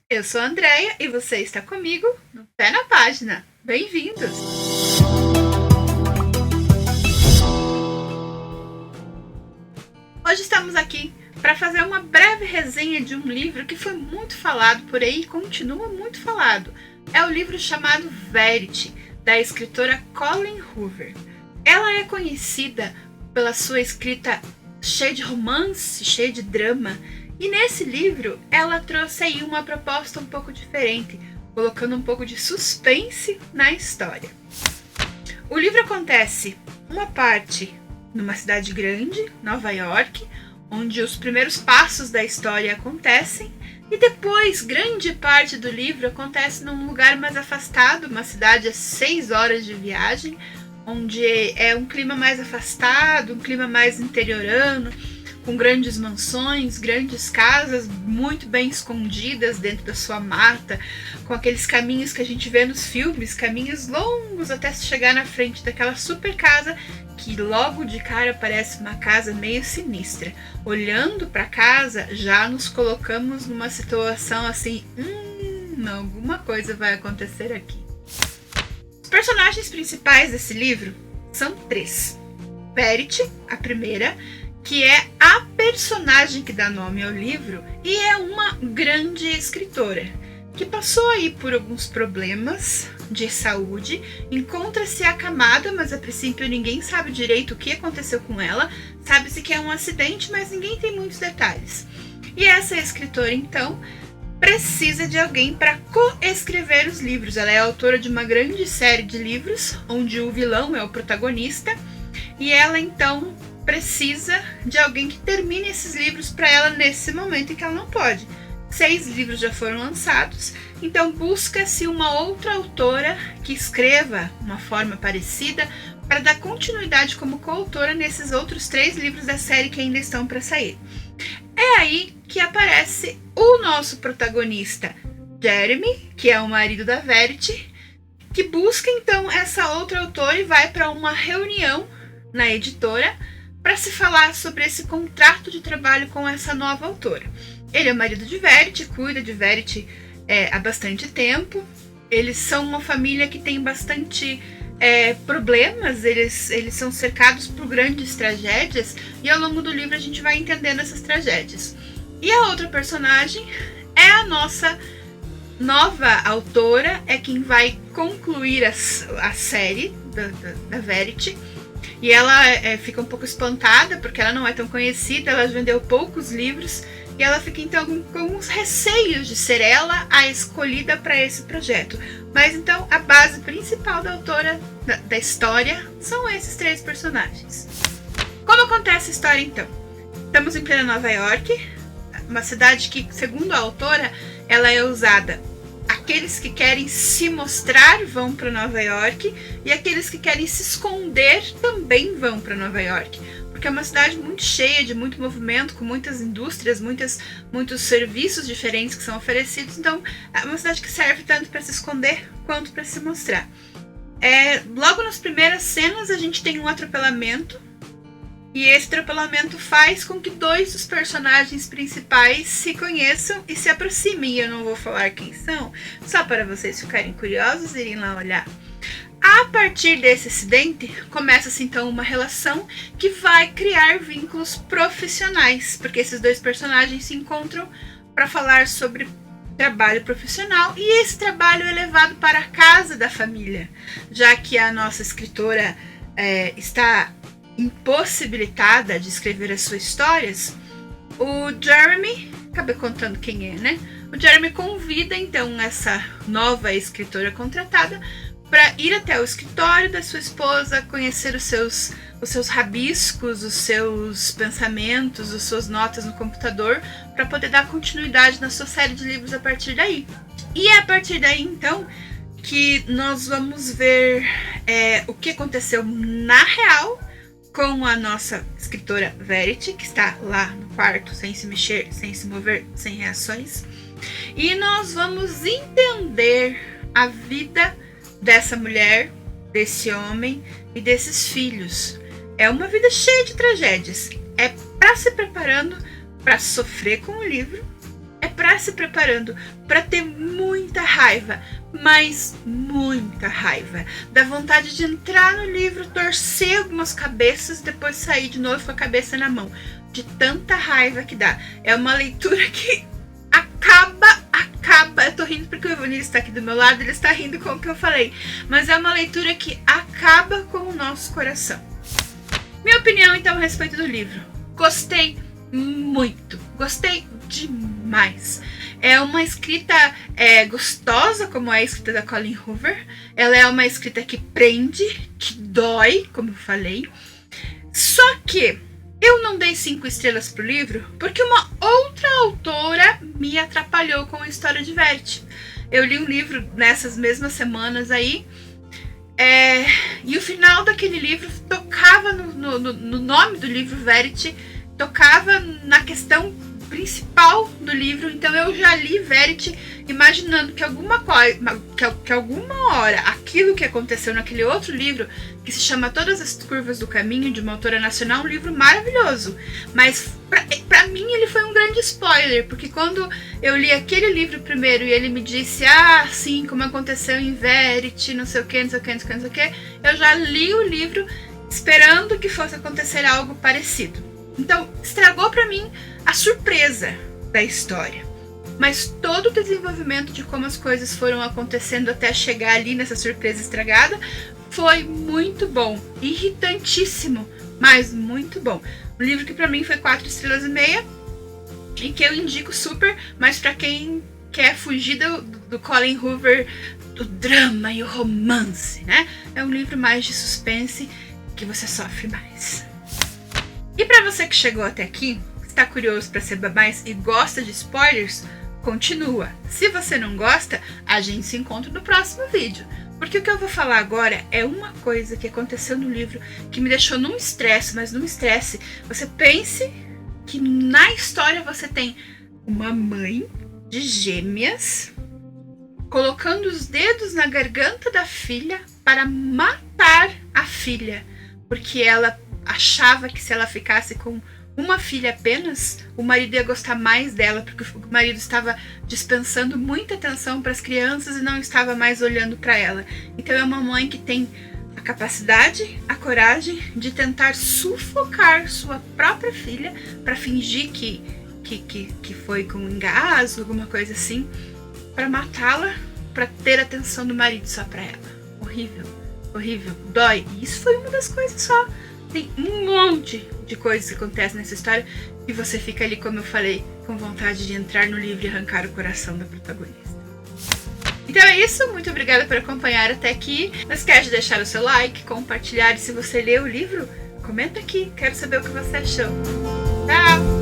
Eu sou a Andrea e você está comigo no Pé na Página. Bem-vindos! Hoje estamos aqui para fazer uma breve resenha de um livro que foi muito falado por aí e continua muito falado. É o livro chamado Verity, da escritora Colleen Hoover. Ela é conhecida pela sua escrita cheia de romance, cheia de drama. E nesse livro, ela trouxe aí uma proposta um pouco diferente, colocando um pouco de suspense na história. O livro acontece uma parte numa cidade grande, Nova York, onde os primeiros passos da história acontecem, e depois grande parte do livro acontece num lugar mais afastado, uma cidade a 6 horas de viagem, onde é um clima mais afastado, um clima mais interiorano, com grandes mansões, grandes casas muito bem escondidas dentro da sua mata, com aqueles caminhos que a gente vê nos filmes, caminhos longos até se chegar na frente daquela super casa que logo de cara parece uma casa meio sinistra. Olhando para a casa, já nos colocamos numa situação assim, alguma coisa vai acontecer aqui. Os personagens principais desse livro são 3. Verity, a primeira, que é a personagem que dá nome ao livro e é uma grande escritora, que passou aí por alguns problemas de saúde, encontra-se acamada, mas a princípio ninguém sabe direito o que aconteceu com ela, sabe-se que é um acidente, mas ninguém tem muitos detalhes. E essa escritora, então, precisa de alguém para coescrever os livros. Ela é autora de uma grande série de livros, onde o vilão é o protagonista, e ela, então, precisa de alguém que termine esses livros para ela nesse momento em que ela não pode. 6 livros já foram lançados, então busca-se uma outra autora que escreva uma forma parecida para dar continuidade como coautora nesses outros 3 livros da série que ainda estão para sair. É aí que aparece o nosso protagonista, Jeremy, que é o marido da Verity, que busca então essa outra autora e vai para uma reunião na editora para se falar sobre esse contrato de trabalho com essa nova autora. Ele é o marido de Verity, cuida de Verity há bastante tempo. Eles são uma família que tem bastante problemas, eles são cercados por grandes tragédias e ao longo do livro a gente vai entendendo essas tragédias. E a outra personagem é a nossa nova autora, é quem vai concluir a série da Verity. E ela fica um pouco espantada, porque ela não é tão conhecida, ela vendeu poucos livros, e ela fica então com alguns receios de ser ela a escolhida para esse projeto. Mas então a base principal da autora da história são esses 3 personagens. Como acontece a história então? Estamos em plena Nova York, uma cidade que, segundo a autora, ela é usada. Aqueles que querem se mostrar vão para Nova York e aqueles que querem se esconder também vão para Nova York, porque é uma cidade muito cheia de muito movimento, com muitas indústrias, muitos serviços diferentes que são oferecidos. Então é uma cidade que serve tanto para se esconder quanto para se mostrar. Logo nas primeiras cenas a gente tem um atropelamento, e esse atropelamento faz com que 2 dos personagens principais se conheçam e se aproximem. Eu não vou falar quem são, só para vocês ficarem curiosos e irem lá olhar. A partir desse acidente, começa-se então uma relação que vai criar vínculos profissionais, porque esses 2 personagens se encontram para falar sobre trabalho profissional, e esse trabalho é levado para a casa da família, já que a nossa escritora está impossibilitada de escrever as suas histórias. O Jeremy, acabei contando quem é, né? O Jeremy convida então essa nova escritora contratada para ir até o escritório da sua esposa, conhecer os seus rabiscos, os seus pensamentos, as suas notas no computador, para poder dar continuidade na sua série de livros a partir daí. E é a partir daí então que nós vamos ver o que aconteceu na real com a nossa escritora Verity, que está lá no quarto, sem se mexer, sem se mover, sem reações. E nós vamos entender a vida dessa mulher, desse homem e desses filhos. É uma vida cheia de tragédias. É para se preparando para sofrer com o livro, é para se preparando para ter muita raiva, mas muita raiva. Dá vontade de entrar no livro, torcer algumas cabeças, depois sair de novo com a cabeça na mão. De tanta raiva que dá. É uma leitura que acaba. Eu tô rindo porque o Ivanir está aqui do meu lado, ele está rindo com o que eu falei. Mas é uma leitura que acaba com o nosso coração. Minha opinião, então, a respeito do livro. Gostei muito. Gostei demais. É uma escrita gostosa, como é a escrita da Colleen Hoover. Ela é uma escrita que prende, que dói, como eu falei. Só que eu não dei 5 estrelas pro livro porque uma outra autora me atrapalhou com a história de Verity. Eu li um livro nessas mesmas semanas aí, e o final daquele livro tocava no nome do livro Verity, tocava na questão principal do livro. Então eu já li Verity imaginando que alguma hora aquilo que aconteceu naquele outro livro, que se chama Todas as Curvas do Caminho, de uma autora nacional, um livro maravilhoso, mas pra mim ele foi um grande spoiler, porque quando eu li aquele livro primeiro e ele me disse, sim, como aconteceu em Verity, não sei o que, eu já li o livro esperando que fosse acontecer algo parecido. Então estragou pra mim a surpresa da história. Mas todo o desenvolvimento de como as coisas foram acontecendo até chegar ali nessa surpresa estragada foi muito bom. Irritantíssimo, mas muito bom. Um livro que pra mim foi 4,5 estrelas e que eu indico super, mas pra quem quer fugir do Colleen Hoover, do drama e o romance, né? É um livro mais de suspense que você sofre mais. E pra você que chegou até aqui, está curioso para saber mais e gosta de spoilers, continua. Se você não gosta, a gente se encontra no próximo vídeo. Porque o que eu vou falar agora é uma coisa que aconteceu no livro que me deixou num estresse, mas num estresse. Você pense que na história você tem uma mãe de gêmeas colocando os dedos na garganta da filha para matar a filha. Porque ela achava que se ela ficasse com uma filha apenas, o marido ia gostar mais dela, porque o marido estava dispensando muita atenção para as crianças e não estava mais olhando para ela. Então é uma mãe que tem a capacidade, a coragem de tentar sufocar sua própria filha para fingir que foi com um engasgo, alguma coisa assim, para matá-la, para ter a atenção do marido só para ela. Horrível, horrível, dói. E isso foi uma das coisas só. Tem um monte de coisas que acontecem nessa história e você fica ali, como eu falei, com vontade de entrar no livro e arrancar o coração da protagonista. Então é isso, muito obrigada por acompanhar até aqui. Não esquece de deixar o seu like, compartilhar, e se você leu o livro, comenta aqui, quero saber o que você achou. Tchau!